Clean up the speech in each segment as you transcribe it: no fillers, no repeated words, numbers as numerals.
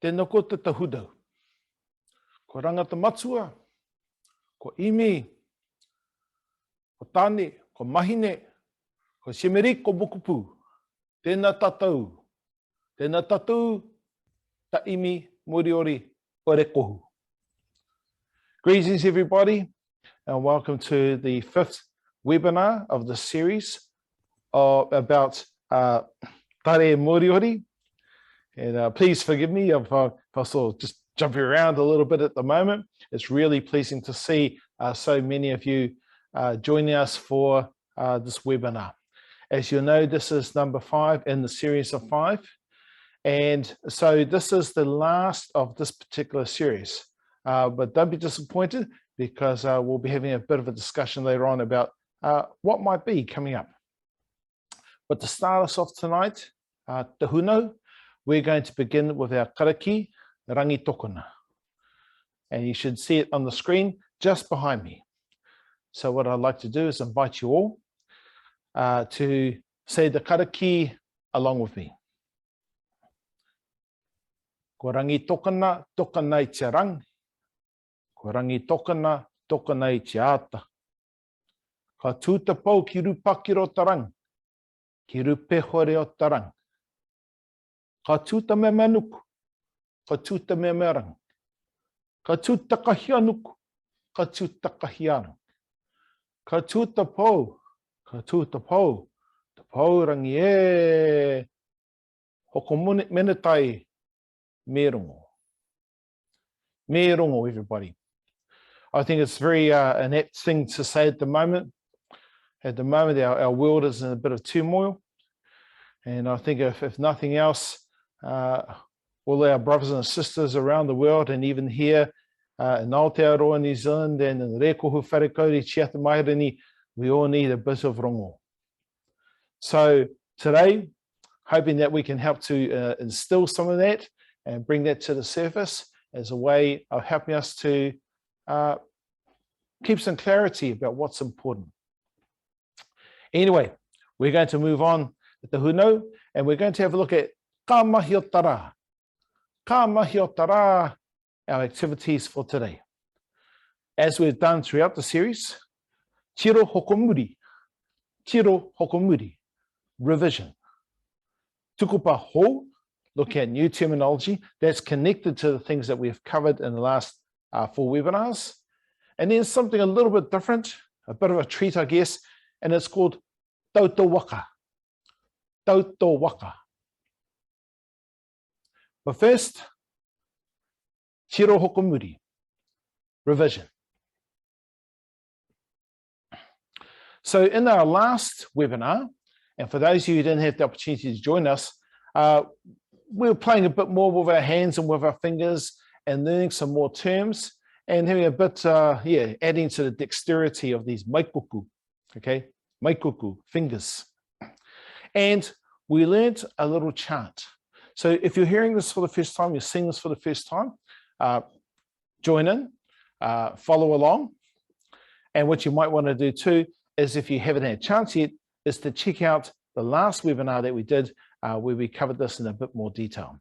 Tēnā ko te tahudau. Ko rangata matua, ko imi, ko tāne, ko mahine, ko semeri, ko bukupu. Tēnā tātou, ta imi moriori ore kohu. Greetings everybody, and welcome to the 5th webinar of the series about Re Moriori. And please forgive me if I sort of just jumping around a little bit at the moment. It's really pleasing to see so many of you joining us for this webinar. As you know, this is number 5 in the series of 5. And so this is the last of this particular series. But don't be disappointed, because we'll be having a bit of a discussion later on about what might be coming up. But to start us off tonight, te huno, we're going to begin with our karakia, rangi tokona. And you should see it on the screen just behind me. So what I'd like to do is invite you all to say the karakia along with me. Ko rangi tokana, tokanai te rang. Ko rangi tokana, tokanai te ata. Ka tūta pau ki rupaki ro tarang, ki rupehore o tarang. Ka tūta me manuku, ka tūta me merang. Ka tūta kahianuku, ka tūta kahiarang. Ka tūta pau, te pau rangi e. Hoko menetai, me rongo. Me rongo, everybody. I think it's very an apt thing to say at the moment. At the moment, our world is in a bit of turmoil. And I think if nothing else, all our brothers and sisters around the world, and even here in Aotearoa, New Zealand, and in Rekohu, Wharekauri, Chiata Mairini, we all need a bit of rongo. So today, hoping that we can help to instill some of that and bring that to the surface as a way of helping us to keep some clarity about what's important. Anyway, we're going to move on at the huno, and we're going to have a look at ka mahi o tara. Ka mahi o tara, our activities for today. As we've done throughout the series, tiro hokomuri, revision. Tukupa ho, look at new terminology that's connected to the things that we've covered in the last 4 webinars. And then something a little bit different, a bit of a treat, I guess, and it's called Toto Waka. Toto Waka. But first, tiro hokomuri, revision. So in our last webinar, and for those of you who didn't have the opportunity to join us, we were playing a bit more with our hands and with our fingers and learning some more terms and having a bit, adding to the dexterity of these maikuku, okay? Maikuku, fingers. And we learned a little chant. So if you're hearing this for the first time, you're seeing this for the first time, join in, follow along. And what you might want to do too is, if you haven't had a chance yet, is to check out the last webinar that we did where we covered this in a bit more detail.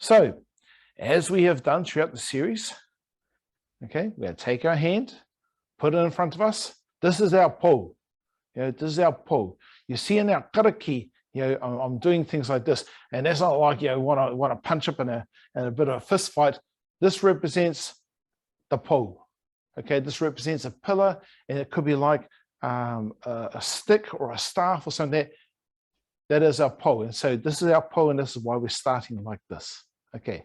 So, as we have done throughout the series, okay, we're going to take our hand, put it in front of us. This is our po. This is our po. You see in our karakia, I'm doing things like this, and that's not like want to punch up in a bit of a fist fight. This represents the po. Okay, this represents a pillar, and it could be like a stick or a staff or something. That is our po. And so this is our po, and this is why we're starting like this. Okay.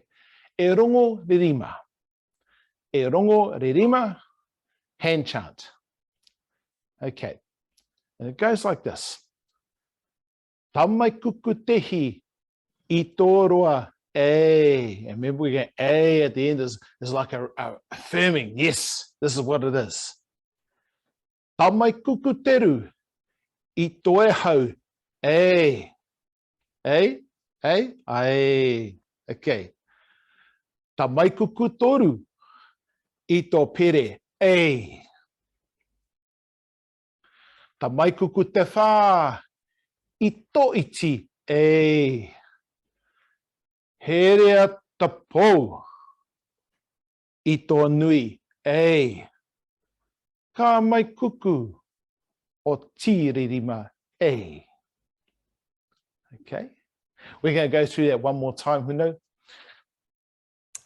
E rongo re rima. E rongo re rima, hand chant. Okay. And it goes like this. Tamai kuku tehi I tō roa e. And remember, we get a at the end is like a affirming. Yes, this is what it is. Tamai kuku teru I tō e hau e. Ai. Okay. Tamai kuku toru I tō pere e. Tamai kuku te whā I tō iti e. Herea tapo. I tō nui, e. Ka mai kuku o tīririma, e. Okay, we're going to go through that one more time, Huno.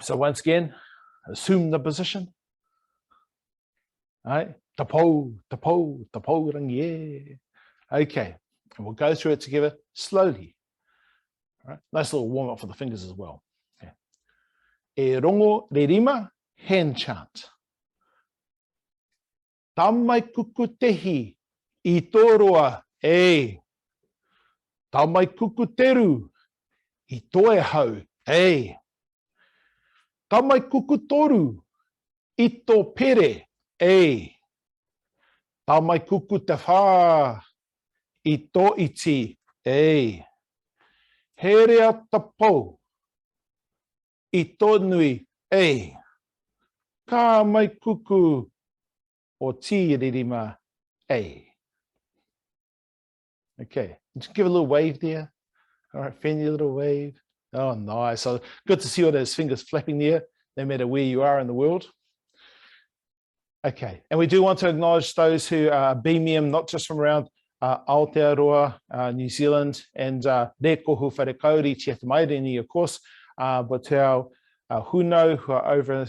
So once again, assume the position. All right, tapo, tapo, tapo rangi. Okay, and we'll go through it together slowly. All right, nice little warm up for the fingers as well. Okay. E rongo re rima, hand chant. Tamai kuku tehi, I tō roa, e. Tamai kuku teru, I tō e hau, e. Tamai kuku toru, I tō pere, e. Tamai kuku te whā, I tō iti, e. Herea tapo, I tō nui, e. Ka mai kuku o tīririma, e. Okay, just give a little wave there. All right, Fanny, a little wave. Oh, nice. So good to see all those fingers flapping there, no matter where you are in the world. Okay, and we do want to acknowledge those who are BMM, not just from around Aotearoa, New Zealand, and Re Kohu Wharekauri, Te Maireni, of course, but to our Huno who are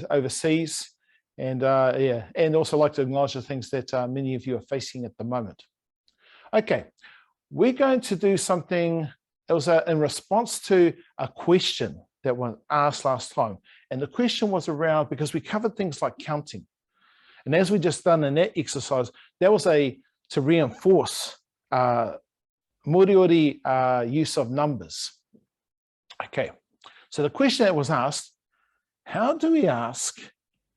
overseas. And yeah, and also like to acknowledge the things that many of you are facing at the moment. Okay, we're going to do something that was in response to a question that was asked last time. And the question was around, because we covered things like counting. And as we just done in that exercise, that was to reinforce Moriori use of numbers. Okay, so the question that was asked, how do we ask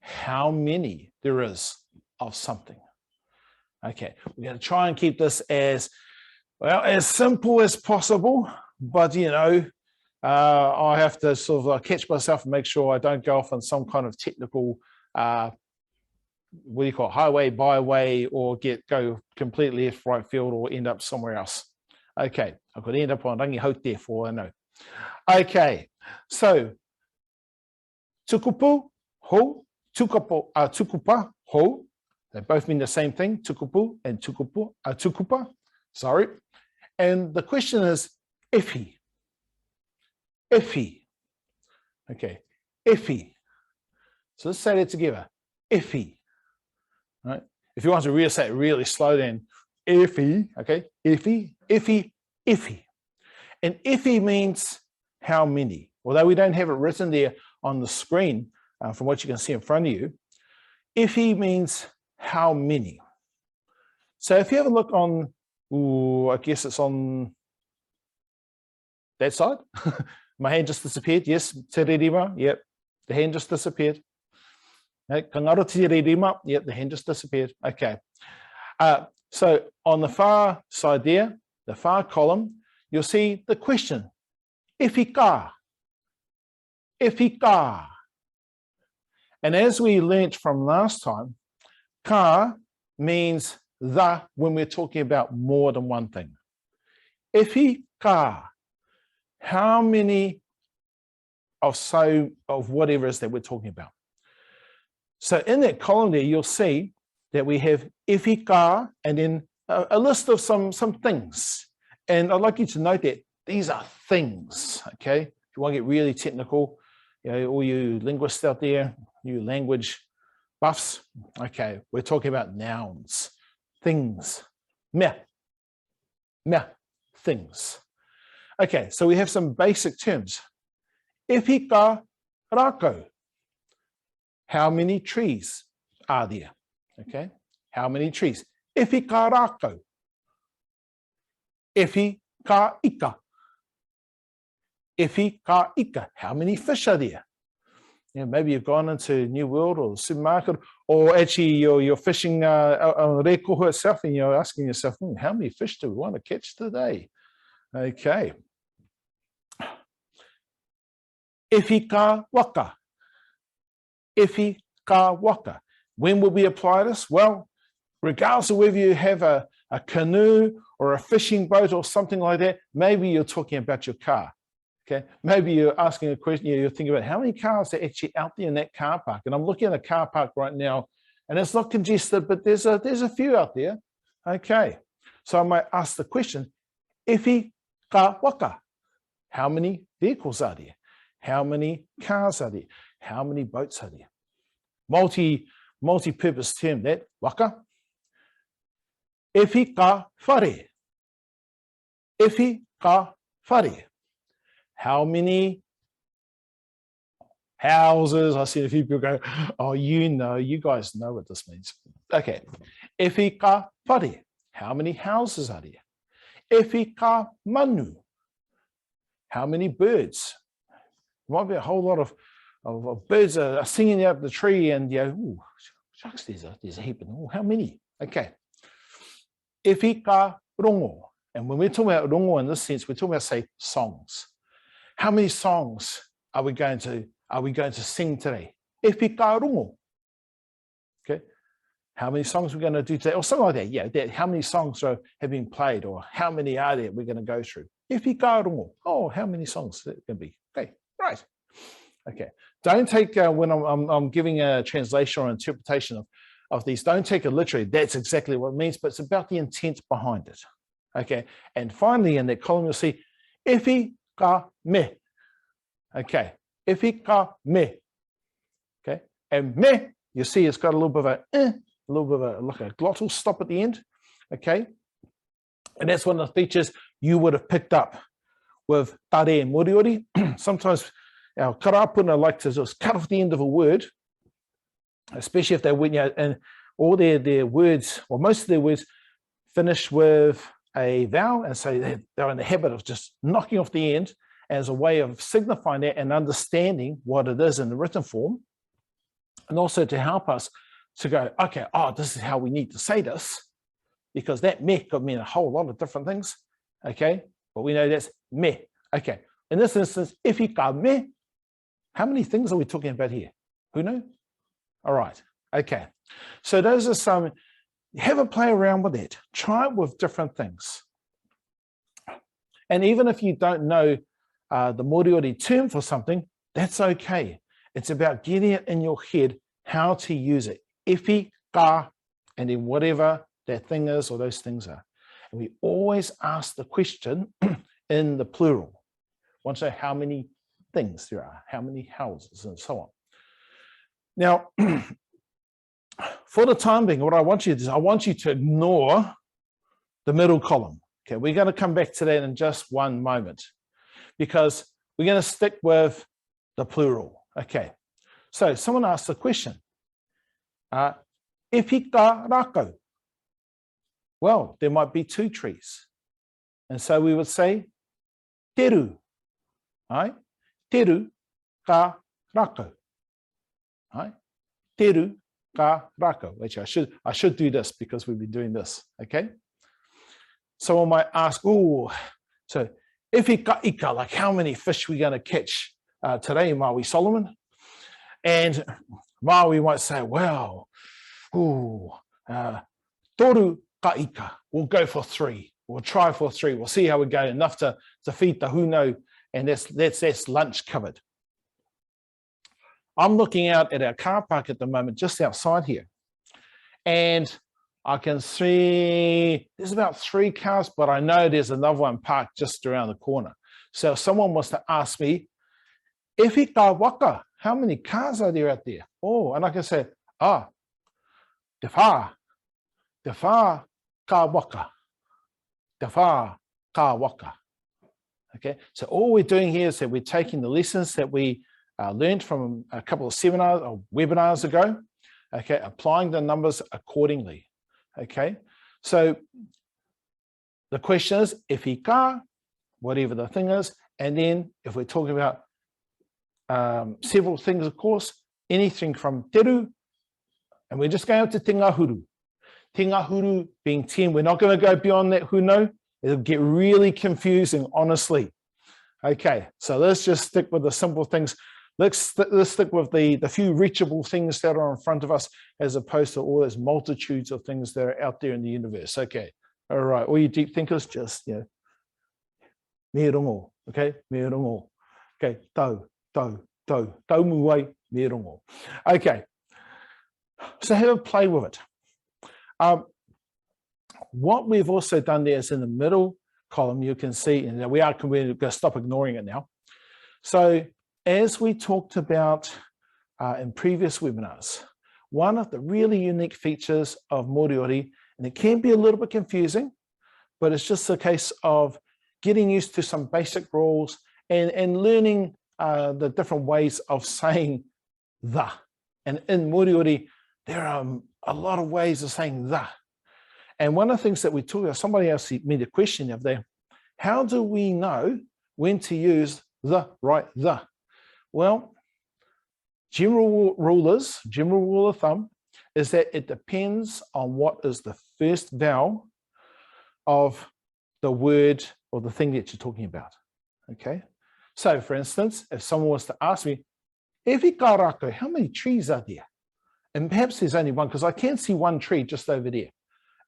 how many there is of something? Okay, we're going to try and keep this as well as simple as possible, but you know, I have to sort of catch myself and make sure I don't go off on some kind of technical what do you call it, highway, byway, or go completely left, right field, or end up somewhere else. Okay, I could end up on rangi haute for I know. Okay, so tukupu, ho, tukupa, ho. They both mean the same thing, tukupu and tukupa, sorry. And the question is, ifi. Ifi. Okay, ifi. So let's say that together, ifi. Right? If you want to really say it really slow, then ifi, okay, ifi, ifi, ifi. And ifi means how many. Although we don't have it written there on the screen, from what you can see in front of you, ifi means how many. So if you have a look on, ooh, I guess it's on that side. My hand just disappeared. Yes, te ririma. Yep, the hand just disappeared. Kangaro te ririma. Yep, the hand just disappeared. Okay. So on the far side there, the far column, you'll see the question. Ifi ka. Ifi ka. And as we learnt from last time, ka means the when we're talking about more than one thing. Ifi ka. How many of whatever it is that we're talking about? So in that column there, you'll see that we have ifi ka and then a list of some things. And I'd like you to note that these are things, okay? If you want to get really technical, you know, all you linguists out there, you language buffs, okay, we're talking about nouns, things, mea, things. Okay, so we have some basic terms. Ifi ka rako. How many trees are there? Okay, how many trees? Ifi ka rako. Ifi ka ika. Ifi ka ika. How many fish are there? You know, maybe you've gone into New World or the supermarket, or actually you're fishing on Re Kohu itself, and you're asking yourself, how many fish do we want to catch today? Okay. Ifi ka waka. Ifi ka waka. When will we apply this? Well, regardless of whether you have a canoe or a fishing boat or something like that, maybe you're talking about your car. Okay, maybe you're asking a question, you're thinking about how many cars are actually out there in that car park. And I'm looking at a car park right now, and it's not congested, but there's a few out there. Okay, so I might ask the question, Iwi ka waka? How many vehicles are there? How many cars are there? How many boats are there? Multi-purpose term, that waka. Iwi ka whare? Iwi ka whare? How many houses? I see a few people go, oh, you guys know what this means. Okay. Iwi ka whare? How many houses are there? Iwi ka manu? How many birds? There might be a whole lot of birds are singing out of the tree, and you know, ooh, shucks, there's a heap of them. How many? Okay. Iwi ka rongo? And when we're talking about rongo in this sense, we're talking about, say, songs. How many songs are we going to sing today? Iwi ka rongo? Okay. How many songs we're going to do today? Or something like that. Yeah, how many songs have been played, or how many are there we're going to go through? Iwi ka rongo? Oh, how many songs it can be? Okay, right. Okay. Don't take, when I'm giving a translation or interpretation of these, don't take it literally. That's exactly what it means, but it's about the intent behind it. Okay. And finally, in that column, you'll see Iwi ka me. Okay. Iwi ka me. Okay. And me, you see it's got a little bit of a like a glottal stop at the end. Okay. And that's one of the features you would have picked up with Re Moriori. Sometimes our karapuna like to just cut off the end of a word, especially if they went, you know, and all their words, or most of their words, finish with a vowel, and so they're in the habit of just knocking off the end as a way of signifying that and understanding what it is in the written form, and also to help us to go, okay, oh, this is how we need to say this, because that me could mean a whole lot of different things, okay? But we know that's me, okay? In this instance, iwi ka me, how many things are we talking about here? Who knows? All right, okay. So those are some, have a play around with that. Try it with different things. And even if you don't know the Moriori term for something, that's okay. It's about getting it in your head how to use it. Iwi ka, and then whatever that thing is or those things are. And we always ask the question in the plural. Want to know how many things there are, how many houses, and so on. Now, for the time being, what I want you to do is I want you to ignore the middle column. Okay, we're going to come back to that in just one moment, because we're going to stick with the plural. Okay, so someone asked the question, iwi ka rako? Well, there might be two trees. And so we would say, teru, right? Teru ka rako, right? Teru ka rako. Actually, I should do this because we've been doing this, okay? Someone might ask, oh, so iwi ka ika, like how many fish we going to catch today, Maui Solomon? And Maui might say, well, ooh, toru ka ika, we'll go for 3. We'll try for 3. We'll see how we go, enough to feed the huno, and that's lunch covered. I'm looking out at our car park at the moment, just outside here, and I can see there's about 3 cars, but I know there's another one parked just around the corner. So if someone was to ask me, iwi ka waka, how many cars are there out there? Oh, and I can say, te wha ka waka, te wha ka waka. Okay, so all we're doing here is that we're taking the lessons that we learned from a couple of seminars or webinars ago, okay, applying the numbers accordingly. Okay, so the question is iwi ka, whatever the thing is, and then if we're talking about several things, of course, anything from teru, and we're just going up to te ngahuru. Te ngahuru being 10, we're not going to go beyond that huno. It'll get really confusing, honestly. Okay, so let's just stick with the simple things. Let's stick with the few reachable things that are in front of us, as opposed to all those multitudes of things that are out there in the universe. Okay, all right, all you deep thinkers, just, you know, me rongo, okay, me rongo. Okay, tau, tau muai me rongo. Okay, so have a play with it. What we've also done there is in the middle column, you can see, and we're going to stop ignoring it now. So as we talked about in previous webinars, one of the really unique features of Moriori, and it can be a little bit confusing, but it's just a case of getting used to some basic rules and learning the different ways of saying the. And in Moriori, there are a lot of ways of saying the. And one of the things that we talked about, somebody else made a question the other day, how do we know when to use the right the? Well, general rule of thumb is that it depends on what is the first vowel of the word or the thing that you're talking about. Okay. So for instance, if someone was to ask me, "Ewi karaka, how many trees are there?" And perhaps there's only one, because I can see one tree just over there.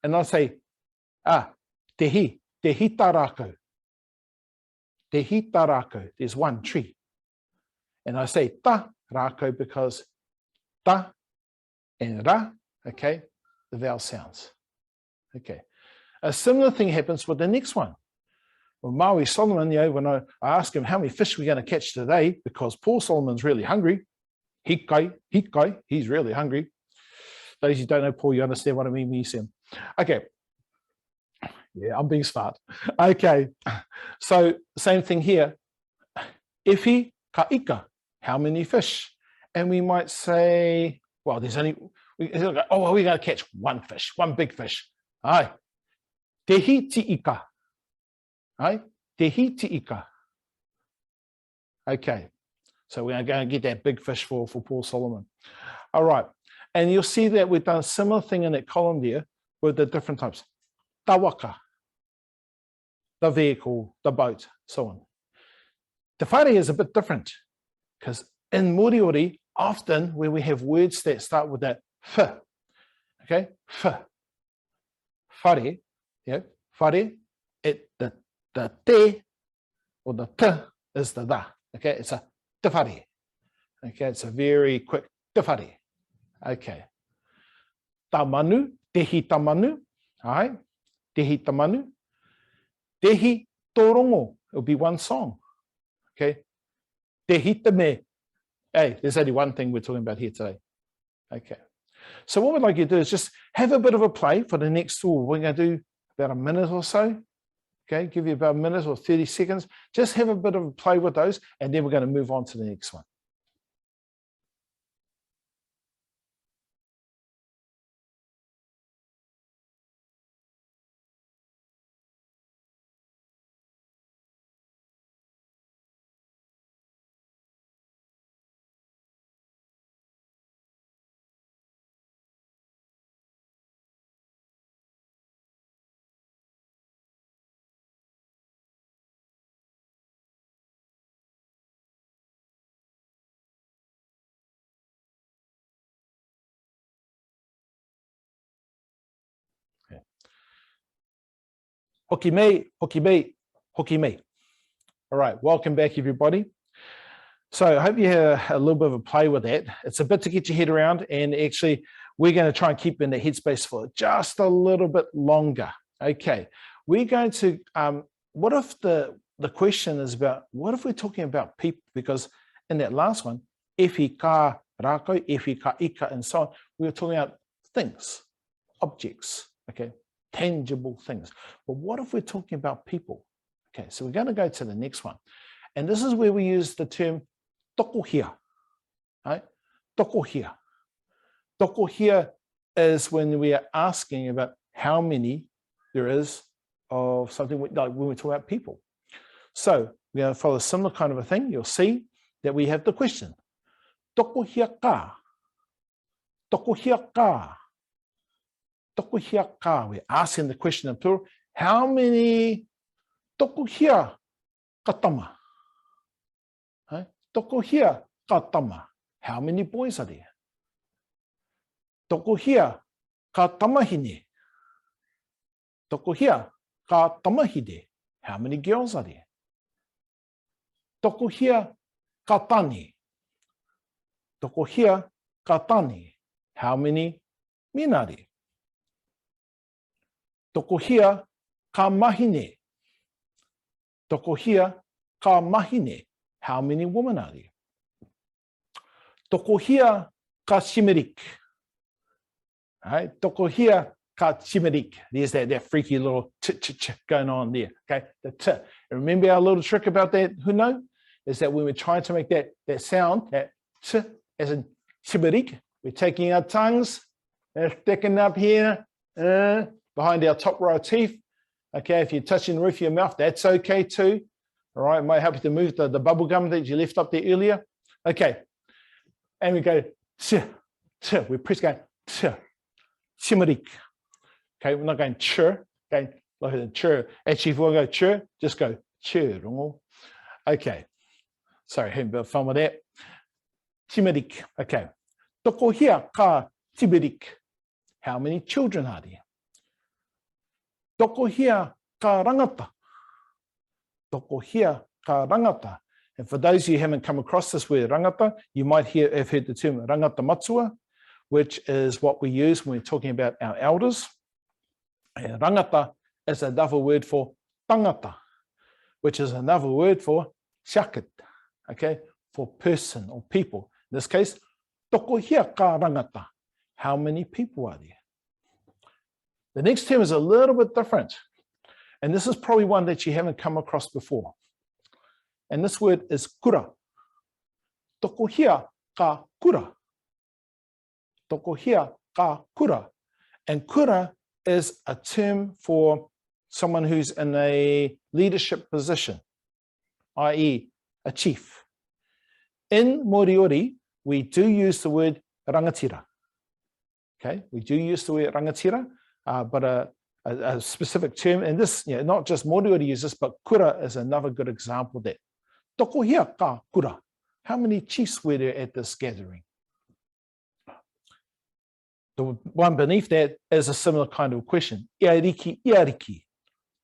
And I'll say, te tarako. Te tarako, there's one tree. And I say ta rako because ta and ra, okay, the vowel sounds. Okay. A similar thing happens with the next one. Well, Maui Solomon, when I ask him how many fish we're going to catch today, because Paul Solomon's really hungry. Hikai, he's really hungry. Those who don't know Paul, you understand what I mean when you see him. Okay. Yeah, I'm being smart. Okay. So same thing here. Ifi ka ika, how many fish? And we might say, well, there's only, we're going to catch one fish, one big fish. Ai, tehi ti ika. Ai, tehi ti ika. Okay. So we're going to get that big fish for Paul Solomon. All right. And you'll see that we've done a similar thing in that column there with the different types. Ta waka, the vehicle, the boat, so on. Te whare is a bit different, because in Moriori, often where we have words that start with that f, okay, f, whare, yeah, whare, the te or the t is the da, okay, it's a te whare, okay, it's a very quick te whare, okay. Tamanu, tehi tamanu, all right, tehi tamanu, tehi torongo, it'll be one song, okay, tehi te me. Hey, there's only one thing we're talking about here today. Okay. So what we'd like you to do is just have a bit of a play for the next tour. We're going to do about a minute or so. Okay, give you about a minute or 30 seconds. Just have a bit of a play with those, and then we're going to move on to the next one. Hoki mei, hoki mei, hoki mei. All right, welcome back, everybody. So I hope you had a little bit of a play with that. It's a bit to get your head around, and actually we're going to try and keep in the headspace for just a little bit longer. Okay, we're going to, what if the question is about, what if we're talking about people? Because in that last one, efi ka rako, efi ka ika, and so on, we were talking about things, objects, okay, tangible things. But what if we're talking about people? Okay, so we're going to go to the next one. And this is where we use the term tokohia, right? Tokohia. Tokohia is when we are asking about how many there is of something, like when we talk about people. So we're going to follow a similar kind of a thing. You'll see that we have the question. Tokohia ka. Tokohia ka. Tokohia ka. We're asking the question in plural. How many tokohia katama? Right? Tokohia katama. How many boys are there? Tokohia ka tamahine. Tokohia ka tamahide. How many girls are there? Tokohia ka tani. Toko hia ka tani. How many minari? Toko hia ka mahine. Toko hia ka mahine. How many women are there? Toko hia ka shimerik. Right? Toko hia ka shimerik. There's that freaky little ch going on there. Okay, the t. And remember our little trick about that, who know? Is that when we're trying to make that sound, that t as in shimerik, we're taking our tongues, sticking up here, behind our top row of teeth. Okay, if you're touching the roof of your mouth, that's okay too. All right, might help you to move the bubble gum that you left up there earlier. Okay, and we go t, we press going t, shimerik. Okay, we're not going ch, okay, like a ch. Actually, if we want to go ch, just go ch. Okay, sorry, having a bit of fun with that. Shimerik. Okay, toko hia ka shimerik. How many children are there? Toko hia ka rangata. Toko hia ka rangata. And for those of you who haven't come across this word rangata, you might have heard the term rangata matua, which is what we use when we're talking about our elders. And rangata is another word for tangata, which is another word for shaket, okay, for person or people. In this case, toko hia ka rangata. How many people are there? The next term is a little bit different. And this is probably one that you haven't come across before. And this word is kura. Toko hia ka kura. Toko hia ka kura. And kura is a term for someone who's in a leadership position, i.e. a chief. In Moriori, we do use the word rangatira. Okay, we do use the word rangatira, but a specific term, and this, not just Moriori use this, but kura is another good example of that. Toko hia ka kura. How many chiefs were there at this gathering? The one beneath that is a similar kind of question. Iariki, iariki.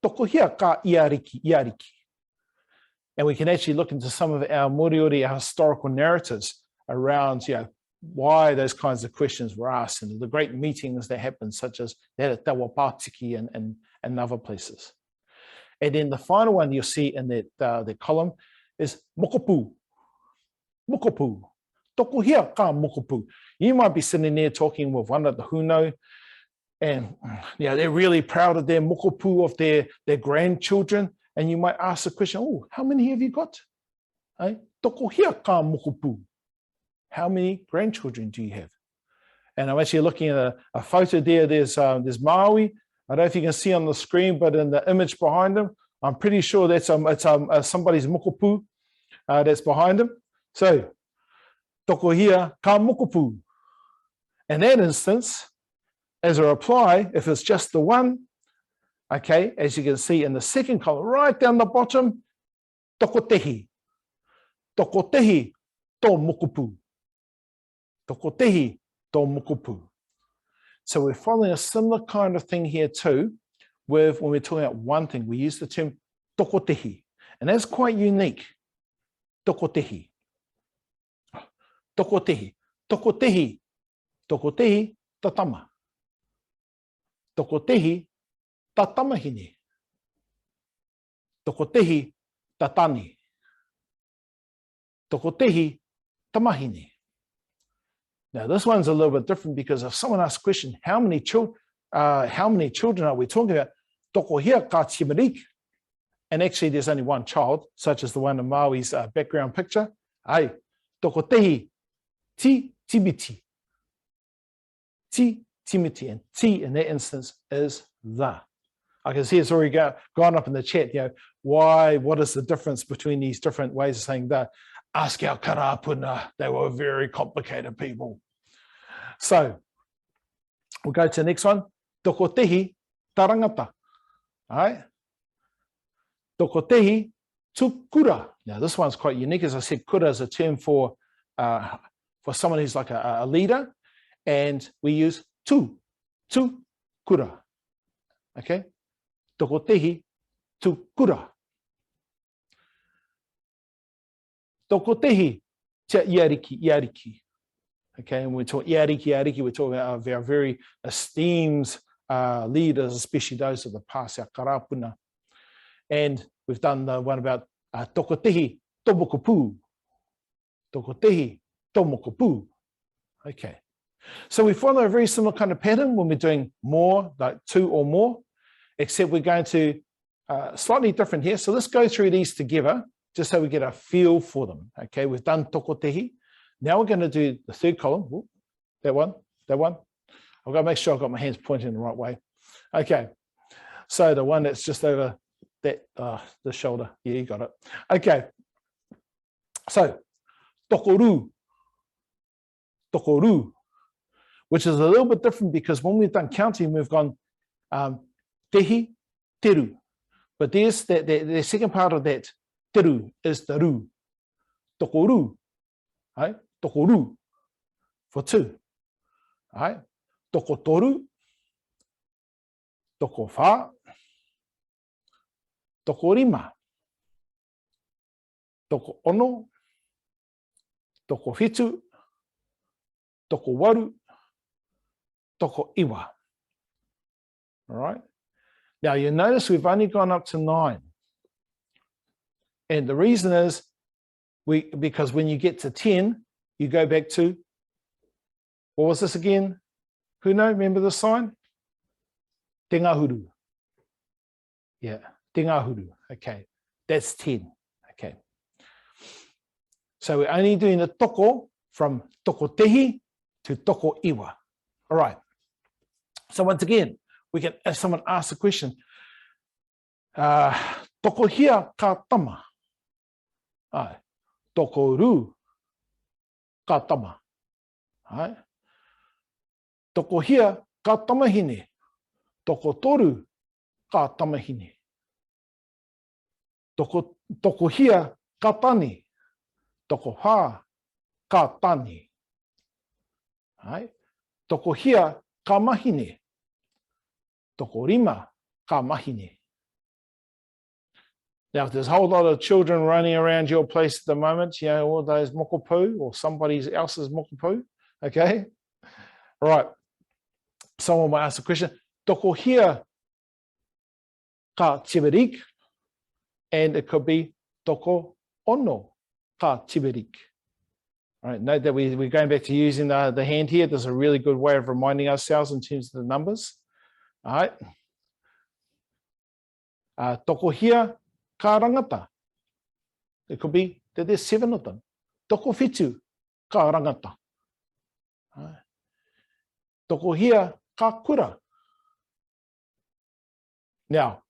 Toko hia ka iariki, iariki. And we can actually look into some of our Moriori, our historical narratives around, why those kinds of questions were asked and the great meetings that happened, such as that at Tawapatiki and other places. And then the final one you'll see in that column is mokopu. Mokopu. Toko hia ka mokopu. You might be sitting there talking with one of the huno, and they're really proud of their mokopu, of their grandchildren, and you might ask the question, oh, how many have you got? Toko hia ka mokopu. How many grandchildren do you have? And I'm actually looking at a photo there. There's Maui. I don't know if you can see on the screen, but in the image behind him, I'm pretty sure that's somebody's mokopu that's behind him. So, toko hia ka mokopu. In that instance, as a reply, if it's just the one, okay, as you can see in the second column, right down the bottom, toko tehi. Toko tehi to mokopu. Toko tehi to mokopu. So we're following a similar kind of thing here too, with when we're talking about one thing, we use the term toko tehi, and that's quite unique. Toko tehi. Toko tehi. Toko tehi. Toko tehi tatama. Toko tehi tatamahine. Toko tehi tatani. Toko tehi tamahine. Now, this one's a little bit different because if someone asks a question, how many children are we talking about? Toko hia ka shimerik. And actually, there's only one child, such as the one in Maui's background picture. Ai, toko tehi ti tibiti. Ti timiti. And ti in that instance is the. I can see it's already gone up in the chat. What is the difference between these different ways of saying the? Ask our karapuna. They were very complicated people. So we'll go to the next one. Toko tehi tarangata. All right. Toko tehi tu kura. Now this one's quite unique. As I said, kura is a term for someone who's like a leader, and we use tu kura. Okay. Toko tehi tu kura. toko tehi, te iariki, iariki. Okay, and we talk iariki, iariki, we're talking about our very esteemed leaders, especially those of the past, our karapuna. And we've done the one about toko tehi, tomoko pū. Toko tehi, tomoko pū. Okay. So we follow a very similar kind of pattern when we're doing more, like 2 or more, except we're going to slightly different here. So let's go through these together, just so we get a feel for them. Okay, we've done toko tehi. Now we're going to do the third column. Ooh, that one. I've got to make sure I've got my hands pointing in the right way. Okay, so the one that's just over that, the shoulder. Yeah, you got it. Okay, so tokoru, which is a little bit different because when we've done counting, we've gone tehi, teru. But there's the second part of that teru is the ru. Tokoru, right? Tokoru for 2. Right? Tokotoru, tokofa, tokorima, tokoono, tokofitu, tokowaru, tokoiwa. All right. Now you notice we've only gone up to 9. And the reason is because when you get to 10, you go back to, what was this again? Who knows? Remember the sign? Te ngahuru. Yeah, te ngahuru. Okay, that's 10. Okay. So we're only doing the toko from toko tehi to toko iwa. All right. So once again, we can, if someone asks a question, toko hia ka tama. Toko ru ka tama. Toko hia ka tamahine. Toko toru ka tamahine. Toko hia ka tani. Toko ha ka tani. Toko hia ka mahine. Toko rima ka mahine. Now, if there's a whole lot of children running around your place at the moment, you know, all those mokopu or somebody else's mokopu, okay? All right. Someone might ask the question, toko hia ka tiberik, and it could be toko ono ka tiberik. All right, note that we're going back to using the hand here. There's a really good way of reminding ourselves in terms of the numbers. All right. Toko hia ka rangata. It could be that there's 7 of them. Toko fitu ka rangata. Toko hia ka kura. Now,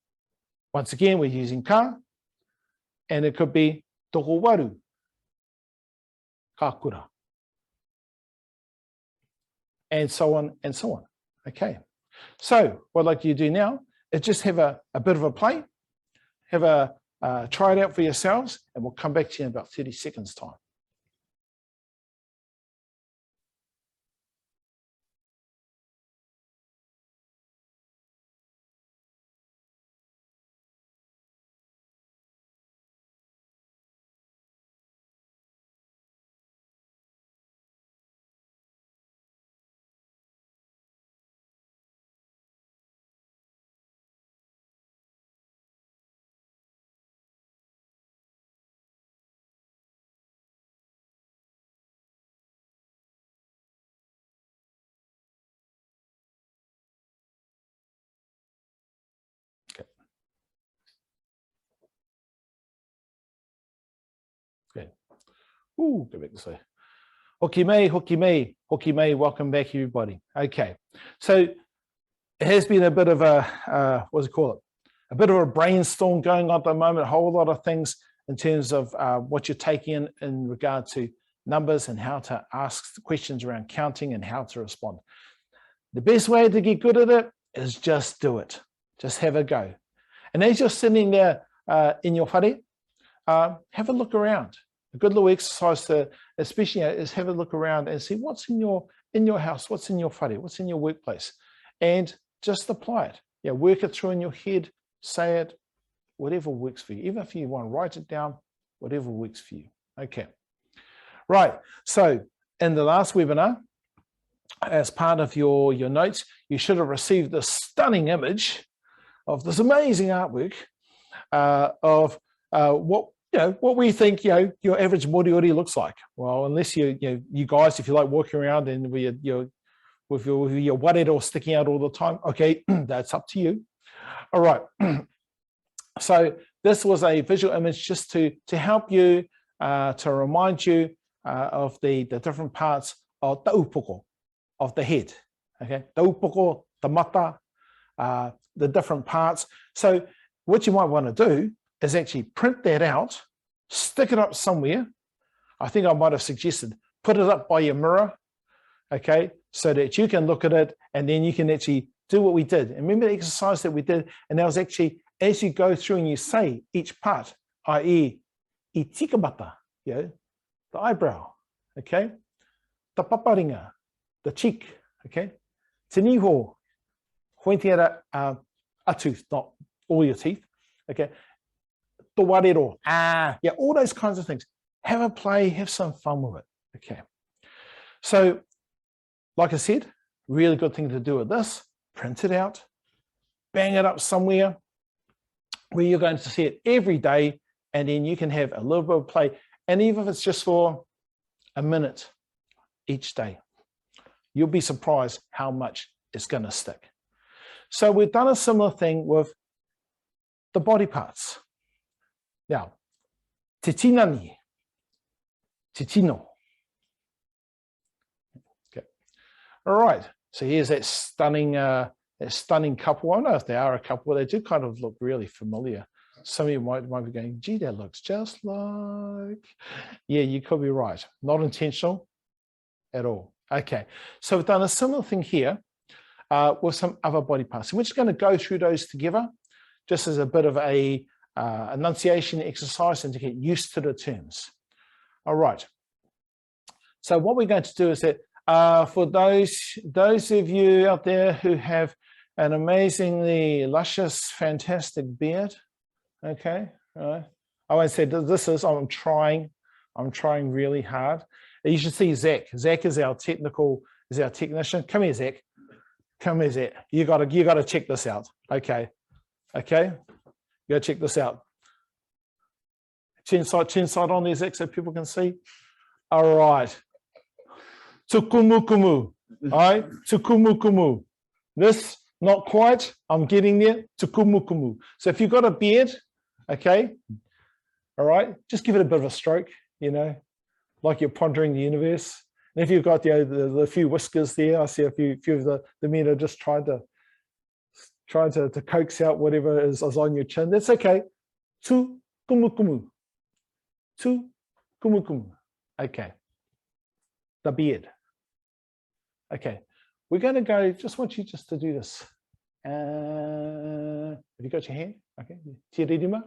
once again, we're using ka, and it could be toko waru ka kura. And so on and so on. Okay. So what I'd like you to do now is just have a bit of a play, try it out for yourselves, and we'll come back to you in about 30 seconds time. Okay. Ooh, go back this way. Hoki mei, hoki mei, hoki mei. Welcome back, everybody. Okay. So it has been a bit of a, what do you call it? A bit of a brainstorm going on at the moment, a whole lot of things in terms of what you're taking in regard to numbers and how to ask questions around counting and how to respond. The best way to get good at it is just do it. Just have a go. And as you're sitting there in your whare, have a look around. A good little exercise to, especially, is have a look around and see what's in your house, what's in your whare, what's in your workplace, and just apply it. Yeah, work it through in your head, say it, whatever works for you. Even if you want to write it down, whatever works for you. Okay. Right. So in the last webinar, as part of your notes, you should have received this stunning image of this amazing artwork of what we think your average Moriori looks like. Well, unless you guys, if you like walking around and with your warero sticking out all the time, okay, that's up to you. All right. So this was a visual image just to help you, to remind you of the different parts of the upoko, of the head. Okay, the upoko, the mata, the different parts. So what you might want to do is actually print that out, stick it up somewhere. I think I might have suggested put it up by your mirror, okay, so that you can look at it and then you can actually do what we did. And remember the exercise that we did, and that was actually as you go through and you say each part, i.e., I tikabata, the eyebrow, okay, the paparinga, the cheek, okay, te niho, hointiara, a tooth, not all your teeth, okay, the warero, all those kinds of things. Have a play, have some fun with it, okay. So, like I said, really good thing to do with this, print it out, bang it up somewhere where you're going to see it every day, and then you can have a little bit of play, and even if it's just for a minute each day, you'll be surprised how much it's going to stick. So we've done a similar thing with the body parts. Now, te tinani, te tino. Okay. All right. So here's that stunning couple. I don't know if they are a couple. They do kind of look really familiar. Some of you might be going, gee, that looks just like. Yeah, you could be right. Not intentional at all. Okay. So we've done a similar thing here with some other body parts. So we're just going to go through those together, just as a bit of a enunciation exercise and to get used to the terms. All right. So what we're going to do is that for those of you out there who have an amazingly luscious, fantastic beard, okay, I won't say this is, I'm trying really hard. You should see Zach. Zach is our technician. Come here, Zach. Come here, Zach. You gotta check this out. Okay. You gotta check this out. Chin side on there, Zach, so people can see. All right. Tukumukumu. All right. Tukumukumu. This, not quite. I'm getting there. Tukumukumu. So if you've got a beard, okay, all right, just give it a bit of a stroke, like you're pondering the universe. And if you've got the few whiskers there, I see a few of the men are just trying to coax out whatever is on your chin. That's okay. Tukumukumu. Tukumukumu. Okay. The beard. Okay. We're going to go, just want you just to do this. Have you got your hand? Okay. Tiririma.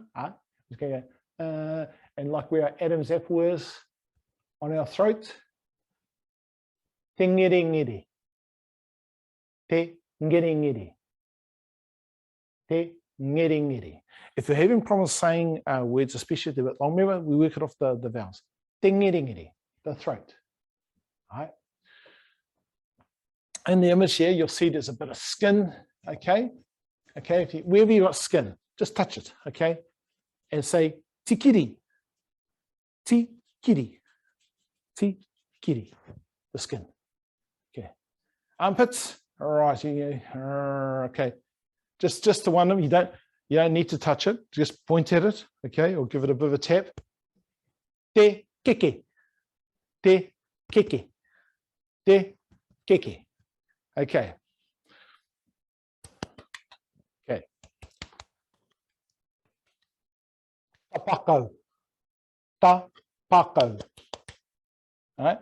Just going to go, and like where our Adam's apple is on our throat. Te ngere ngere. Te ngere ngere. Te ngere ngere. If you're having problems saying words, especially a bit long, remember we work it off the vowels. Te ngere ngere. The throat. All right. In the image here, you'll see there's a bit of skin, okay? Okay, wherever you've got skin, just touch it, okay? And say, tikiri, tikiri, tikiri, the skin, okay? Armpits, all right, okay. Just the one of them, you don't need to touch it, just point at it, okay? Or give it a bit of a tap. Te keke, te keke, te keke. Okay. Tapako. Tapako. All right.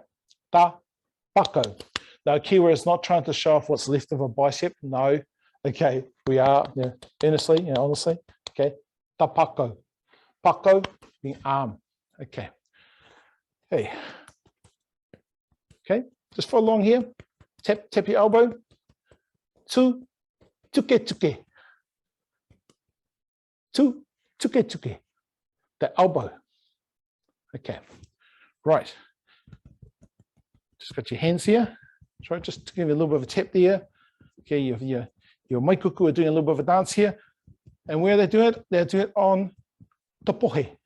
Tapako. Now, Kiwa is not trying to show off what's left of a bicep. No. Okay. We are, honestly. Okay. Tapako. Pako being arm. Okay. Hey. Okay. Just follow along here. Tap your elbow. Tuke. Tuke. The elbow. Okay. Right. Just got your hands here. That's right, just to give you a little bit of a tap there. Okay, your maikuku are doing a little bit of a dance here. And where they do it? They do it on topohe.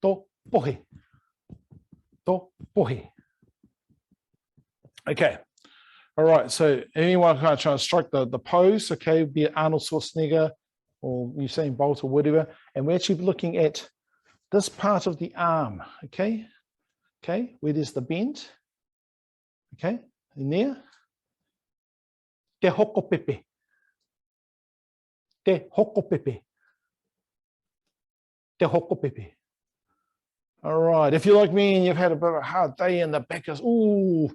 Topohe. Topohe. Okay. All right, so anyone kind of trying to strike the pose, okay, be it Arnold Schwarzenegger or Usain Bolt or whatever, and we're actually looking at this part of the arm, okay? Okay, where there's the bend, okay, in there. Te hokopepe. Te hokopepe. Te hokopepe. All right, if you're like me and you've had a bit of a hard day in the back, ooh,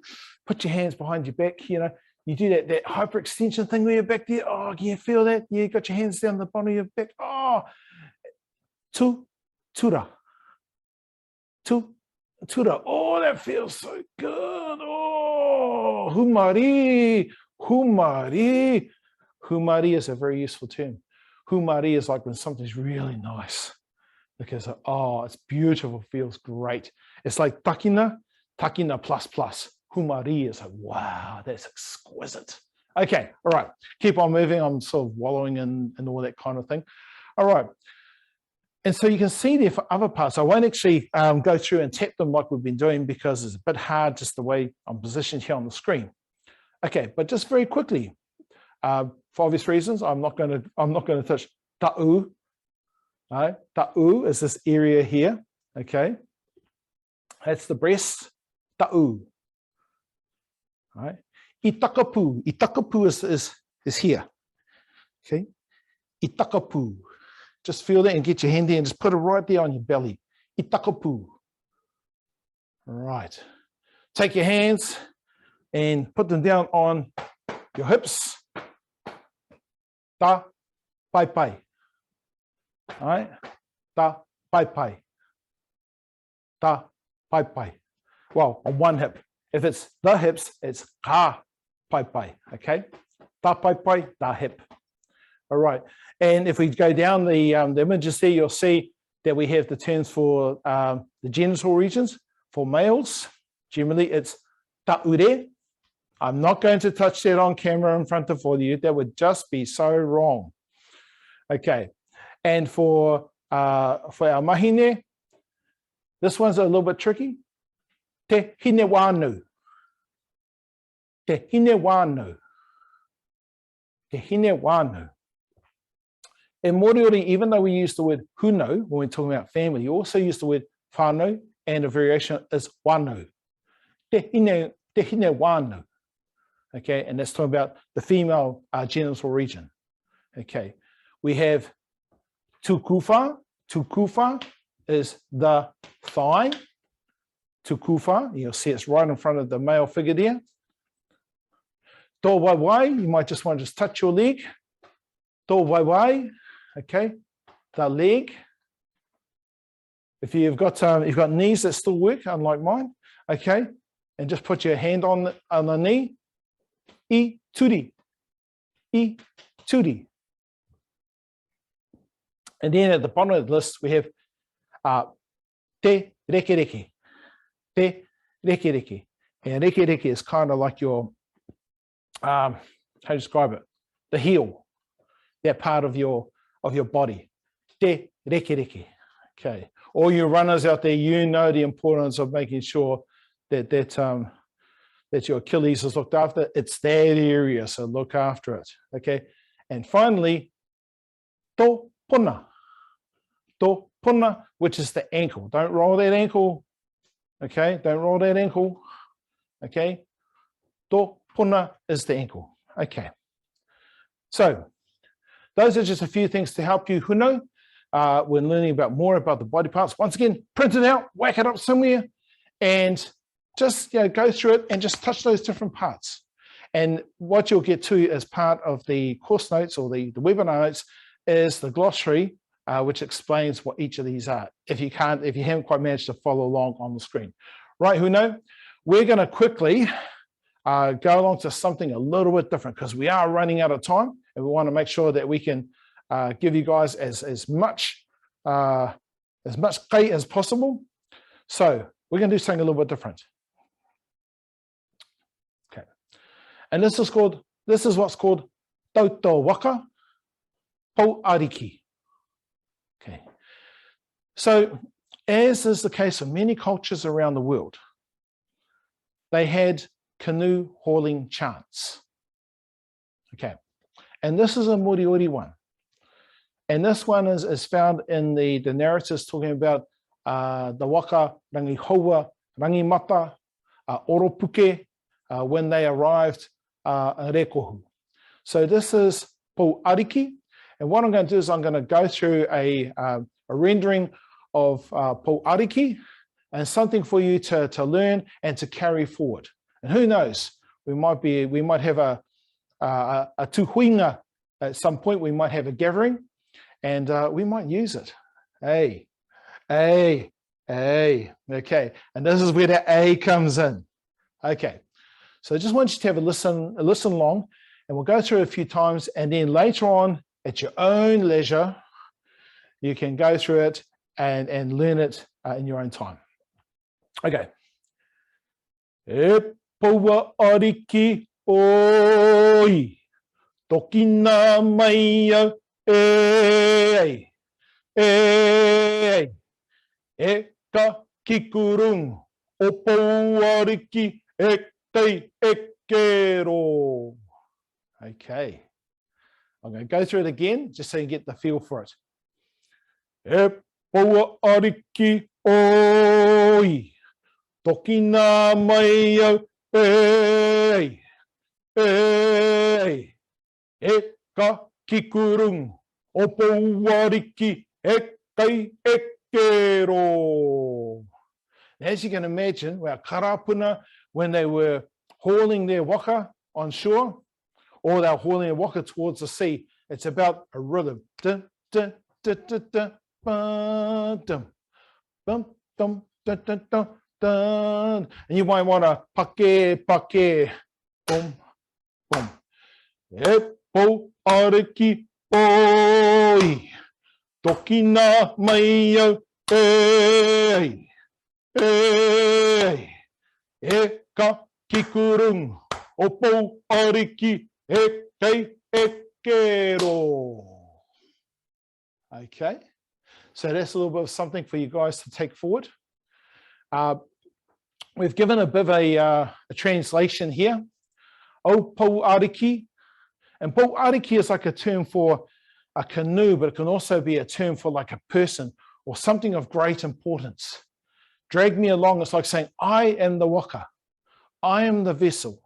put your hands behind your back, you know, you do that hyperextension thing where you're back there. Oh, can you feel that? You got your hands down the bottom of your back. Oh, tura. Tura. Oh, that feels so good. Oh, humari. Humari. Humari is a very useful term. Humari is like when something's really nice. Because, oh, it's beautiful, feels great. It's like takina plus plus. Humari is like, wow, that's exquisite. Okay, all right, keep on moving. I'm sort of wallowing in all that kind of thing. All right, and so you can see there for other parts. I won't actually go through and tap them like we've been doing because it's a bit hard just the way I'm positioned here on the screen. Okay, but just very quickly, for obvious reasons, I'm not going to touch ta'u. Right? Ta'u is this area here, okay? That's the breast, ta'u. Right? Itakapu. Itakapu is here, okay? Itakapu. Just feel that and get your hand there and just put it right there on your belly. Itakapu. All right. Take your hands and put them down on your hips. Ta, pai pai. All right, ta pai pai, ta pai pai. Well, on one hip. If it's the hips, it's ka pai pai. Okay, ta pai pai, ta hip. All right, and if we go down the images there, you'll see that we have the terms for the genital regions. For males, generally it's ta ure. I'm not going to touch that on camera in front of all you. That would just be so wrong. Okay. And for our mahine, this one's a little bit tricky. Te hine wānu. Te hine wānu. Te hine wānu. In Moriori, even though we use the word huno when we're talking about family, you also use the word whānau, and a variation is wānu. Te hine wānu. Okay, and that's talking about the female genital region. Okay, we have tukufa. Tukufa is the thigh. Tukufa, you'll see it's right in front of the male figure there. To waiwai, you might just want to just touch your leg. To waiwai, okay, the leg. If you've got knees that still work, unlike mine, okay, and just put your hand on the knee. I turi. I turi. And then at the bottom of the list, we have te reke reke. Te reke reke. And reke reke is kind of like your, how do you describe it? The heel, that part of your body. Te reke reke. Okay. All you runners out there, you know the importance of making sure that your Achilles is looked after. It's that area, so look after it. Okay. And finally, to puna. To puna, which is the ankle. Don't roll that ankle. Okay, don't roll that ankle. Okay, to puna is the ankle. Okay, so those are just a few things to help you huno when learning more about the body parts. Once again, print it out, whack it up somewhere, and just go through it and just touch those different parts. And what you'll get to as part of the course notes or the webinar notes is the glossary, which explains what each of these are. If you haven't quite managed to follow along on the screen. Right, Huno, we're going to quickly go along to something a little bit different because we are running out of time and we want to make sure that we can give you guys as much kai as possible. So we're going to do something a little bit different. Okay. And this is what's called Toto Waka po ariki. Okay. So as is the case of many cultures around the world, they had canoe hauling chants. Okay. And this is a Moriori one. And this one is found in the narratives talking about the waka, rangi hoa, rangi mata, oropuke, when they arrived in Rekohu. So this is po ariki. And what I'm going to do is I'm going to go through a rendering of po ariki and something for you to learn and to carry forward. And who knows, we might have a tuhuinga at some point. We might have a gathering, and we might use it. A. Okay, and this is where the A comes in. Okay, so I just want you to have a listen along, and we'll go through it a few times, and then later on, at your own leisure, you can go through it and learn it in your own time. Okay. E poua ariki oi, tokina mai e ka kikurung, o poua ariki e kei ekero. Okay. I'm going to go through it again, just so you get the feel for it. E poua ariki oi, tokina mai e ka kikurung, o poua ariki e kei ekero. As you can imagine, our karapuna, when they were hauling their waka on shore, or they're hauling a waka towards the sea, it's about a rhythm. Dun, dun, dun, dun, dun, dun, dun, dun, dun, dun, dun, dun, dun. And you might want to pake, boom, boom. E po ariki oi, tokina mai e ka kikurung, o po ariki e kei ekero. Okay, so that's a little bit of something for you guys to take forward. We've given a bit of a translation here. O po ariki, and po ariki is like a term for a canoe, but it can also be a term for like a person or something of great importance. Drag me along, it's like saying, I am the waka, I am the vessel,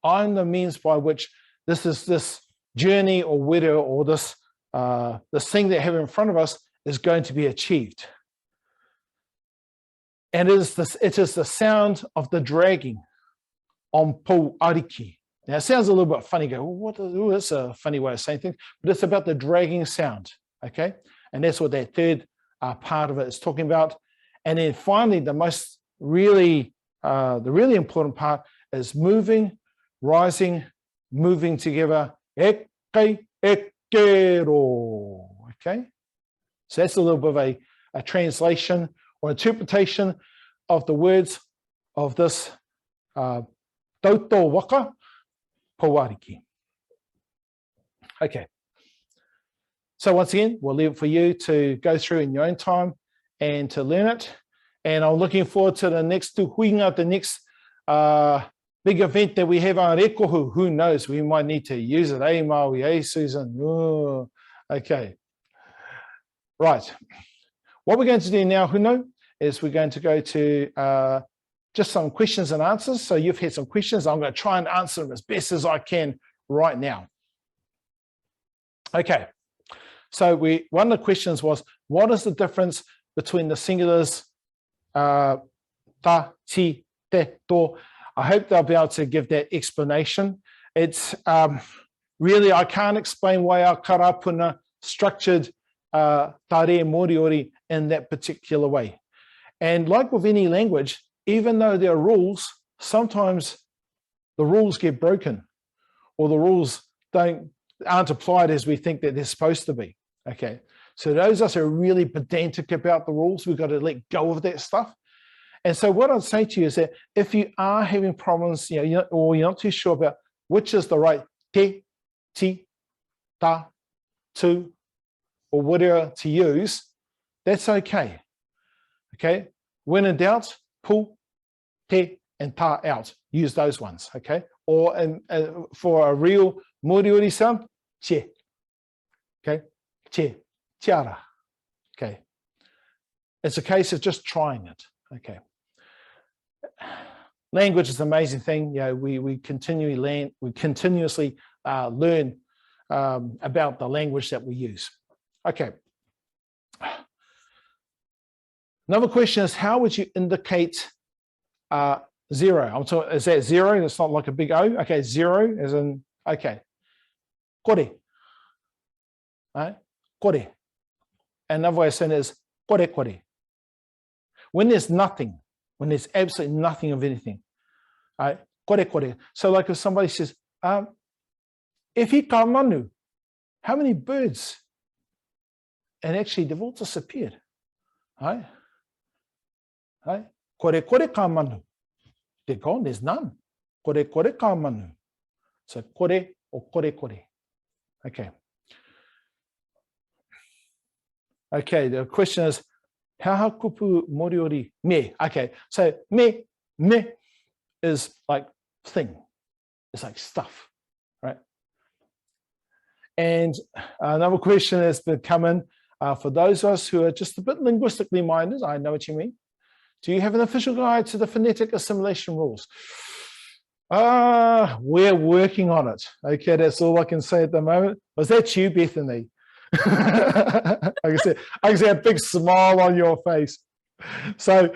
I am the means by which this journey or wera or this thing that we have in front of us is going to be achieved. And it is the sound of the dragging on po ariki. Now it sounds a little bit funny, that's a funny way of saying things, but it's about the dragging sound, okay? And that's what that third part of it is talking about. And then finally, the really important part is moving, rising, moving together. Ekei ekero. Okay? So that's a little bit of a translation or interpretation of the words of this Toto Waka po ariki. Okay. So once again, we'll leave it for you to go through in your own time and to learn it. And I'm looking forward to the next tuhuinga, the next big event that we have on Rekohu. Who knows? We might need to use it. Hey, Maui, hey, Susan. Ooh. Okay. Right. What we're going to do now, Huno, is we're going to go to just some questions and answers. So you've had some questions. I'm going to try and answer them as best as I can right now. Okay. So one of the questions was, what is the difference between the singulars ta, ti, te, to? I hope they'll be able to give that explanation. It's really, I can't explain why our karapuna structured Re Moriori in that particular way. And like with any language, even though there are rules, sometimes the rules get broken or the rules aren't applied as we think that they're supposed to be. Okay, so those of us who are really pedantic about the rules, we've got to let go of that stuff. And so what I'd say to you is that if you are having problems, or you're not too sure about which is the right te, ti, ta, tu, or whatever to use, that's okay. Okay. When in doubt, pull, te, and ta out. Use those ones. Okay. Or for a real Moriori sound, che. Okay. Che, tiara. Okay. It's a case of just trying it. Okay. Language is an amazing thing. We continuously learn about the language that we use. Okay. Another question is, how would you indicate zero? I'm talking, is that zero? It's not like a big O. Okay, zero as in, okay. Kore. Right? Kore. Another way of saying it is kore kore. When there's nothing, when there's absolutely nothing of anything. Right? Kore kore. So like if somebody says, if he ka manu, how many birds? And actually they've all disappeared. Right? Right? Kore kore ka manu. They're gone, there's none. Kore kore ka manu. So kore or kore kore. Okay. Okay, the question is, how kupu moriori me? Okay, so me is like thing. It's like stuff, right? And another question has been coming for those of us who are just a bit linguistically minded. I know what you mean. Do you have an official guide to the phonetic assimilation rules? We're working on it. Okay, that's all I can say at the moment. Was that you, Bethany? I can see a big smile on your face. So,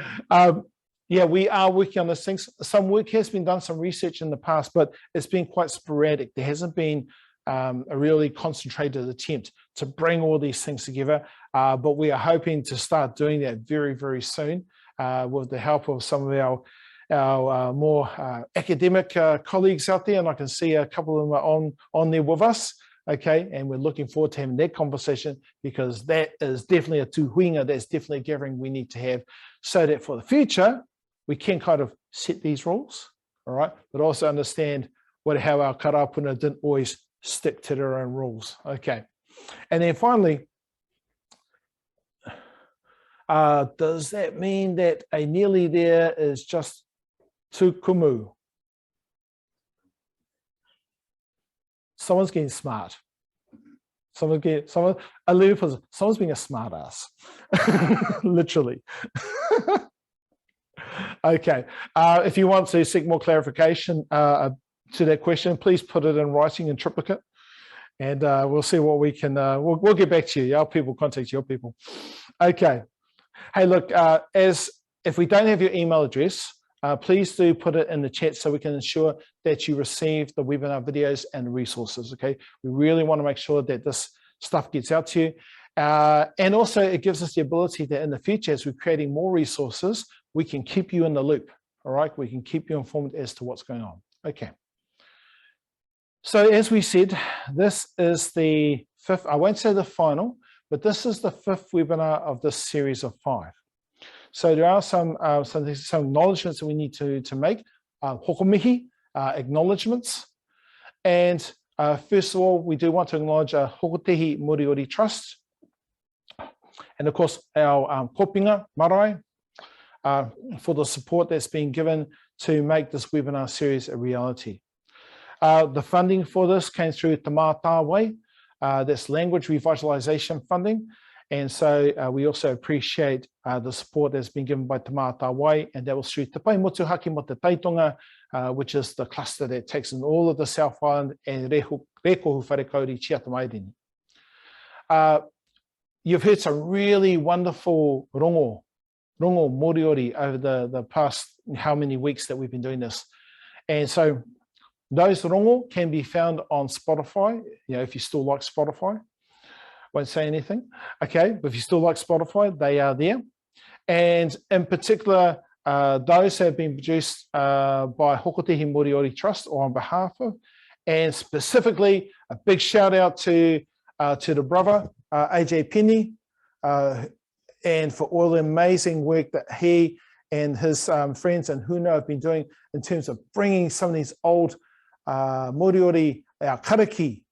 yeah, we are working on these things. Some work has been done, some research in the past, but it's been quite sporadic. There hasn't been a really concentrated attempt to bring all these things together, but we are hoping to start doing that very, very soon with the help of some of our more academic colleagues out there, and I can see a couple of them are on there with us. Okay, and we're looking forward to having that conversation, because that is definitely a tuhuinga, that's definitely a gathering we need to have, so that for the future, we can kind of set these rules, all right, but also understand how our karapuna didn't always stick to their own rules. Okay, and then finally, does that mean that a nearly there is just tukumu? Someone's getting smart. Someone's being a smart ass, literally. Okay. If you want to seek more clarification to that question, please put it in writing in triplicate, and we'll see what we can. We'll get back to you. Our people contact your people. Okay. Hey, look. If we don't have your email address, please do put it in the chat so we can ensure that you receive the webinar videos and resources, okay? We really want to make sure that this stuff gets out to you. And also it gives us the ability that in the future, as we're creating more resources, we can keep you in the loop, all right? We can keep you informed as to what's going on. Okay. So as we said, this is the fifth, I won't say the final, but this is the fifth webinar of this series of 5. So there are some acknowledgements that we need to make, hokomihi, acknowledgements. And first of all, we do want to acknowledge Hokotehi Moriori Trust. And of course, our kopinga, marae, for the support that's been given to make this webinar series a reality. The funding for this came through Te Mātā Wai, that's language revitalization funding. And so we also appreciate the support that's been given by Te Mātā Wai, and that was through Te Pai Motuhake mo Te Taitonga, which is the cluster that takes in all of the South Island and Rekohu Wharekauri Chiatamaireni. You've heard some really wonderful rongo moriori over the past how many weeks that we've been doing this. And so those rongo can be found on Spotify, if you still like Spotify. Won't say anything. Okay, but if you still like Spotify, they are there. And in particular, those have been produced by Hokotehi Moriori Trust, or on behalf of, and specifically a big shout out to the brother, AJ Penny, and for all the amazing work that he and his friends and Huna have been doing in terms of bringing some of these old Moriori, our karakia,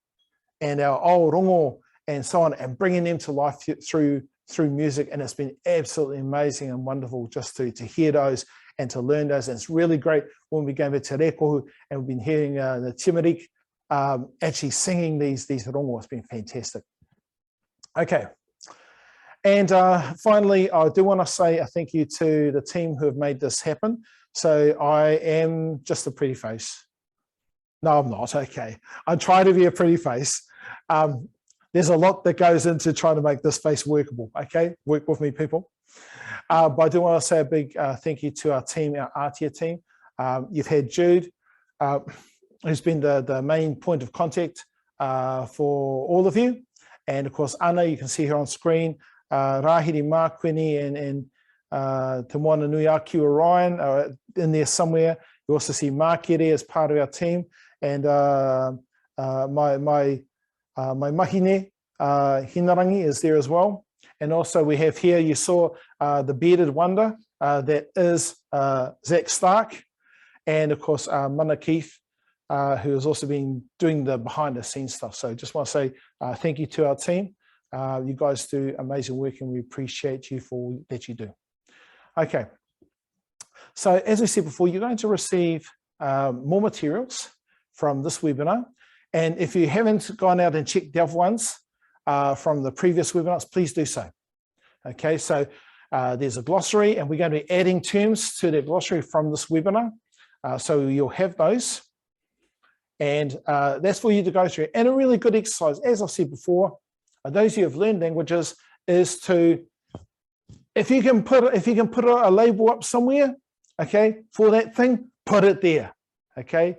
and our old rongo, and so on, and bringing them to life through music. And it's been absolutely amazing and wonderful just to hear those and to learn those. And it's really great when we go to Te Rekohu and we've been hearing the Timarik actually singing these rongo. It's been fantastic. Okay. And finally, I do want to say a thank you to the team who have made this happen. So I am just a pretty face. No, I'm not. Okay. I'm trying to be a pretty face. There's a lot that goes into trying to make this face workable. Okay. Work with me, people. But I do want to say a big thank you to our team, our Atia team. You've had Jude, who's been the main point of contact for all of you. And of course, Anna, you can see her on screen. Rahiri Marquini and Te Moana Nui a Kiwa Ryan are in there somewhere. You also see Markere as part of our team, and my mahine, Hinarangi, is there as well. And also we have here, you saw the bearded wonder, that is Zach Stark, and of course Mana Keith, who has also been doing the behind the scenes stuff. So just want to say thank you to our team. You guys do amazing work and we appreciate you for all that you do. Okay, so as I said before, you're going to receive more materials from this webinar. And if you haven't gone out and checked the other ones from the previous webinars, please do so. Okay, so there's a glossary and we're going to be adding terms to the glossary from this webinar. So you'll have those. And that's for you to go through. And a really good exercise, as I said before, those of you who have learned languages, is to, if you can put a label up somewhere, okay, for that thing, put it there, okay?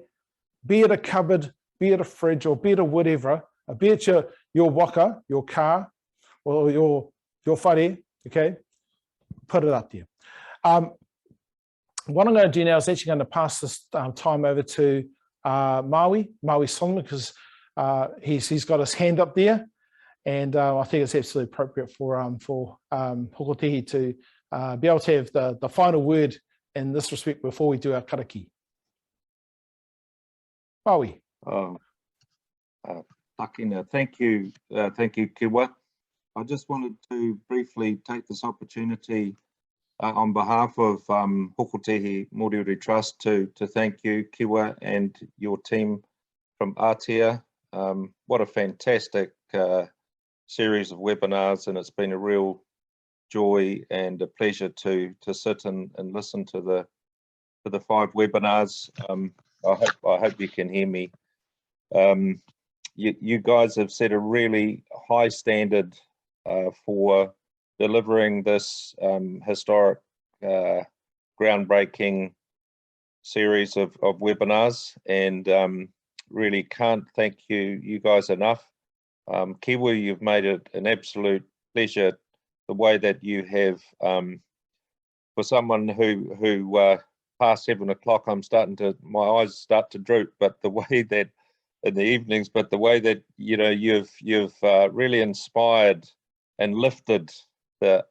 Be it a cupboard, be it a fridge, or be it a whatever, be it your waka, your car, or your whare, okay? Put it up there. What I'm going to do now is actually going to pass this time over to Maui Solomon, because he's got his hand up there. And I think it's absolutely appropriate for Hokotehi to be able to have the final word in this respect before we do our karakia. Maui. Takina, thank you, Kiwa. I just wanted to briefly take this opportunity on behalf of Hokotehi Moriori Trust to thank you, Kiwa, and your team from Atia. What a fantastic series of webinars, and it's been a real joy and a pleasure to sit and listen to the 5 webinars. I hope you can hear me. You guys have set a really high standard for delivering this historic, groundbreaking series of webinars, and really can't thank you guys enough. Kiwi, you've made it an absolute pleasure, the way that you have, for someone who past 7 o'clock, my eyes start to droop, but the way that in the evenings, but the way that you've really inspired and lifted the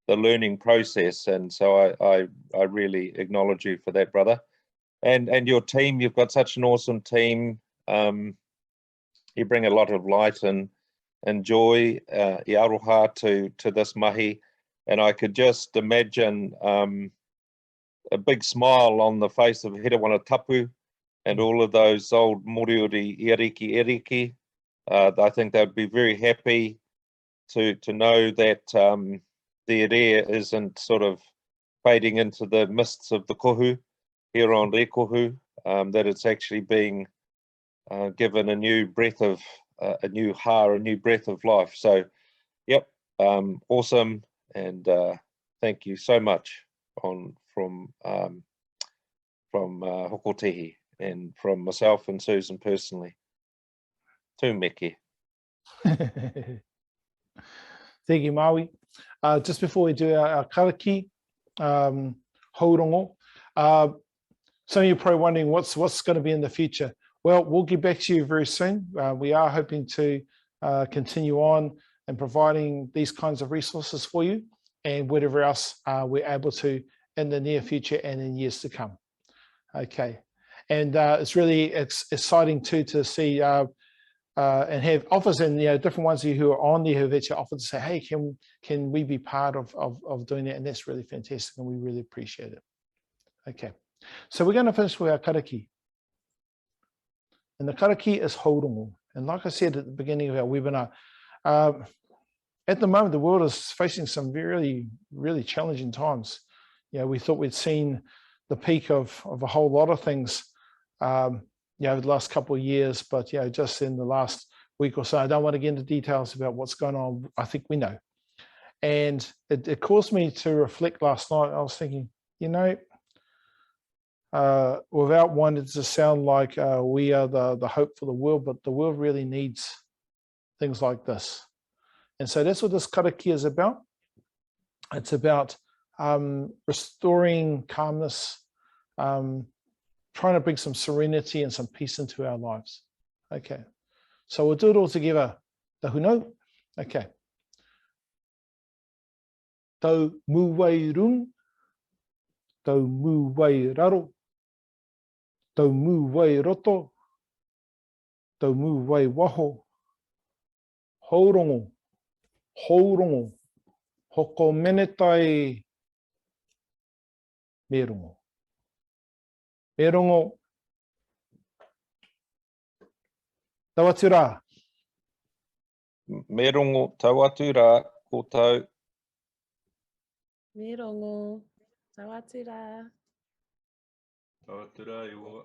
learning process, and so I really acknowledge you for that, brother. And your team, you've got such an awesome team. You bring a lot of light and joy, I aroha, to this mahi, and I could just imagine a big smile on the face of Hirawana Tapu and all of those old Moriori eriki. I think they'd be very happy to know that their air isn't sort of fading into the mists of the kohu here on Re Kohu, that it's actually being given a new breath of a new breath of life. So, yep, awesome, and thank you so much from Hokotehi and from myself and Susan personally. Tūmeke. Thank you, Maui. Just before we do our karakia, haurongo, some of you are probably wondering what's going to be in the future. Well, we'll get back to you very soon. We are hoping to continue on and providing these kinds of resources for you, and whatever else we're able to in the near future and in years to come. Okay, and it's really exciting too to see and have offers, and different ones of you who are on there who have actually offered to say, hey, can we be part of doing that? And that's really fantastic, and we really appreciate it. Okay, so we're going to finish with our karakia. And the karakia is haurongo. And like I said at the beginning of our webinar, at the moment, the world is facing some really, really challenging times. We thought we'd seen the peak of a whole lot of things, over the last couple of years, but just in the last week or so, I don't want to get into details about what's going on. I think we know. And it caused me to reflect last night. I was thinking, without wanting to sound like we are the hope for the world, but the world really needs things like this. And so that's what this karakia is about. It's about restoring calmness, trying to bring some serenity and some peace into our lives. Okay, so we'll do it all together. Tahuno. Okay. Tau muwai rung, tau muwai raro, tau muwai roto, tau muwai waho, haurongo, haurongo, hoko menetai, merongo. Merongo. Tawatu rā. Merongo tawatu rā koutou. Merongo tawatu rā. Tawatu rā iwa.